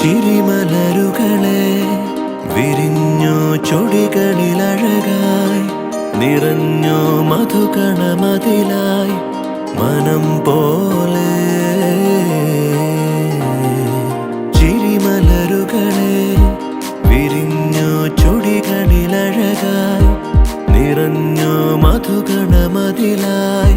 ചിരിമലരുകളെ വിരിഞ്ഞോ ചൊടികളിലഴകായി നിറഞ്ഞോ മധുകണമതിലായി മനം പോലെ ചിരിമലരുകളെ വിരിഞ്ഞോ ചൊടികളിലഴകായി നിറഞ്ഞോ മധുകണമതിലായി